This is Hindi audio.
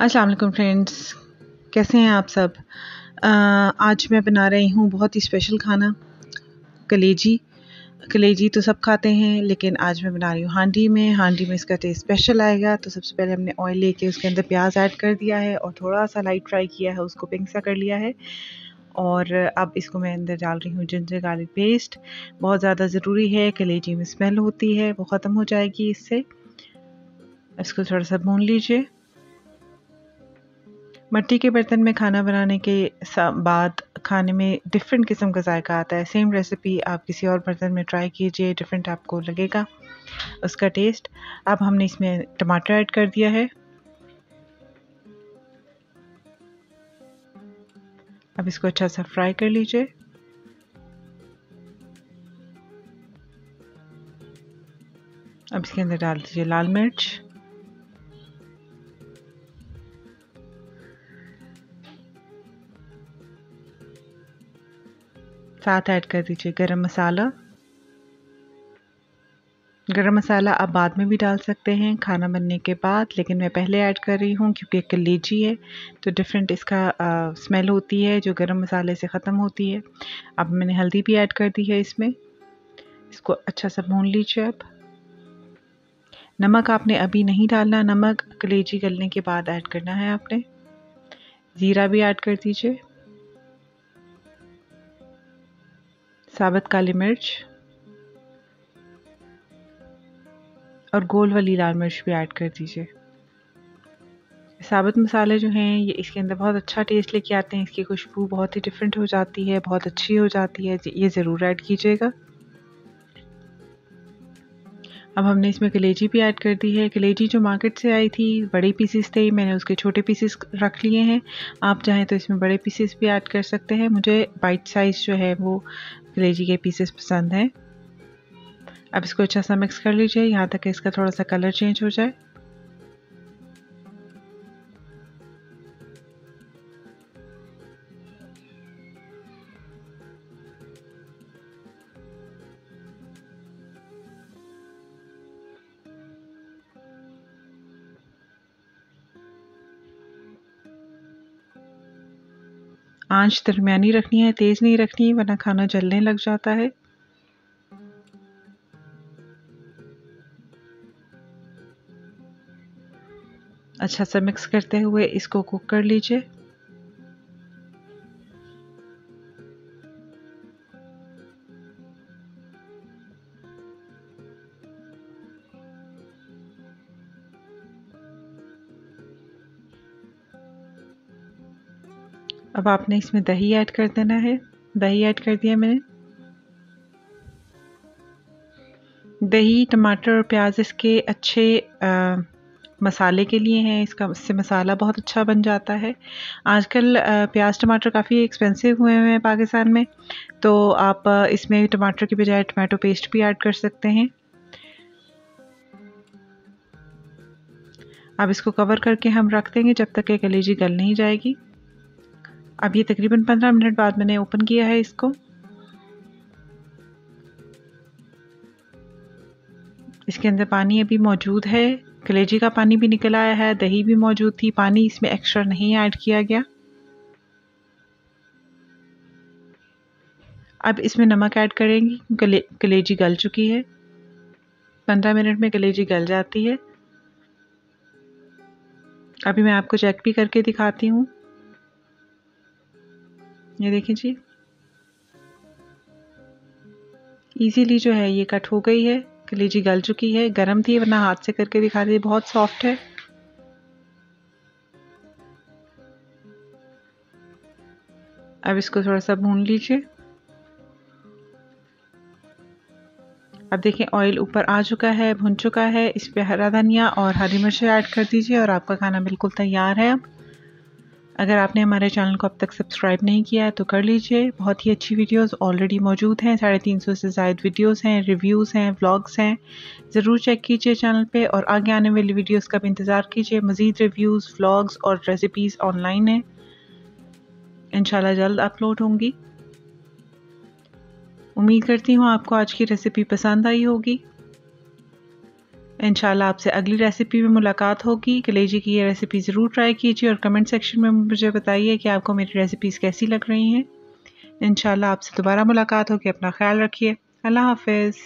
अस्सलाम वालेकुम फ्रेंड्स, कैसे हैं आप सब। आज मैं बना रही हूँ बहुत ही स्पेशल खाना, कलेजी। कलेजी तो सब खाते हैं, लेकिन आज मैं बना रही हूँ हांडी में इसका टेस्ट स्पेशल आएगा। तो सबसे पहले हमने ऑयल लेके उसके अंदर प्याज ऐड कर दिया है और थोड़ा सा लाइट फ्राई किया है, उसको पिंक सा कर लिया है। और अब इसको मैं अंदर डाल रही हूँ जिंजर गार्लिक पेस्ट। बहुत ज़्यादा ज़रूरी है, कलेजी में स्मेल होती है, वो ख़त्म हो जाएगी इससे। इसको थोड़ा सा भून लीजिए। मिट्टी के बर्तन में खाना बनाने के बाद खाने में डिफरेंट किस्म का जायका आता है। सेम रेसिपी आप किसी और बर्तन में ट्राई कीजिए, डिफरेंट आपको लगेगा उसका टेस्ट। अब हमने इसमें टमाटर ऐड कर दिया है। अब इसको अच्छा सा फ्राई कर लीजिए। अब इसके अंदर डाल दीजिए लाल मिर्च, साथ ऐड कर दीजिए गरम मसाला। गरम मसाला आप बाद में भी डाल सकते हैं खाना बनने के बाद, लेकिन मैं पहले ऐड कर रही हूँ क्योंकि कलेजी है तो डिफरेंट इसका स्मेल होती है जो गरम मसाले से ख़त्म होती है। अब मैंने हल्दी भी ऐड कर दी है इसमें। इसको अच्छा सा भून लीजिए। अब नमक आपने अभी नहीं डालना, नमक कलेजी गलने के बाद ऐड करना है आपने। ज़ीरा भी ऐड कर दीजिए, साबुत काली मिर्च और गोल वाली लाल मिर्च भी ऐड कर दीजिए। साबुत मसाले जो हैं ये इसके अंदर बहुत अच्छा टेस्ट लेके आते हैं, इसकी खुशबू बहुत ही डिफरेंट हो जाती है, बहुत अच्छी हो जाती है, ये ज़रूर ऐड कीजिएगा। अब हमने इसमें कलेजी भी ऐड कर दी है। कलेजी जो मार्केट से आई थी बड़े पीसेस थे, मैंने उसके छोटे पीसेस रख लिए हैं। आप चाहें तो इसमें बड़े पीसेस भी ऐड कर सकते हैं। मुझे बाइट साइज़ जो है वो कलेजी के पीसेस पसंद हैं। अब इसको अच्छा सा मिक्स कर लीजिए यहाँ तक कि इसका थोड़ा सा कलर चेंज हो जाए। आंच दरमियानी रखनी है, तेज़ नहीं रखनी वरना खाना जलने लग जाता है। अच्छा सा मिक्स करते हुए इसको कुक कर लीजिए। अब आपने इसमें दही ऐड कर देना है। दही ऐड कर दिया मैंने। दही, टमाटर और प्याज इसके अच्छे मसाले के लिए हैं, इससे मसाला बहुत अच्छा बन जाता है। आजकल प्याज टमाटर काफ़ी एक्सपेंसिव हुए हुए हैं पाकिस्तान में, तो आप इसमें टमाटर की बजाय टमाटो पेस्ट भी ऐड कर सकते हैं। अब इसको कवर करके हम रख देंगे जब तक कि कलेजी गल नहीं जाएगी। अब ये तकरीबन 15 मिनट बाद मैंने ओपन किया है इसको। इसके अंदर पानी अभी मौजूद है, कलेजी का पानी भी निकल आया है, दही भी मौजूद थी, पानी इसमें एक्स्ट्रा नहीं ऐड किया गया। अब इसमें नमक ऐड करेंगी, कलेजी गल चुकी है। 15 मिनट में कलेजी गल जाती है। अभी मैं आपको चेक भी करके दिखाती हूँ। ये देखें जी, इजीली जो है ये कट हो गई है, कलेजी गल चुकी है। गरम थी वरना हाथ से करके दिखा दी, बहुत सॉफ्ट है। अब इसको थोड़ा सा भून लीजिए। अब देखें ऑयल ऊपर आ चुका है, भुन चुका है। इस पे हरा धनिया और हरी मिर्च ऐड कर दीजिए और आपका खाना बिल्कुल तैयार है। अब अगर आपने हमारे चैनल को अब तक सब्सक्राइब नहीं किया है तो कर लीजिए। बहुत ही अच्छी वीडियोस ऑलरेडी मौजूद हैं, 350 से ज़ायद वीडियोस हैं, रिव्यूज़ हैं, व्लॉग्स हैं। ज़रूर चेक कीजिए चैनल पे और आगे आने वाली वीडियोस का भी इंतज़ार कीजिए। मज़ीद रिव्यूज़, व्लॉग्स और रेसिपीज़ ऑनलाइन हैं, इंशाल्लाह जल्द अपलोड होंगी। उम्मीद करती हूँ आपको आज की रेसिपी पसंद आई होगी। इंशाल्लाह आपसे अगली रेसिपी में मुलाकात होगी। कलेजी की ये रेसिपी ज़रूर ट्राई कीजिए और कमेंट सेक्शन में मुझे बताइए कि आपको मेरी रेसिपीज़ कैसी लग रही हैं। इंशाल्लाह आपसे दोबारा मुलाकात होगी। अपना ख्याल रखिए। अल्लाह हाफ़िज़।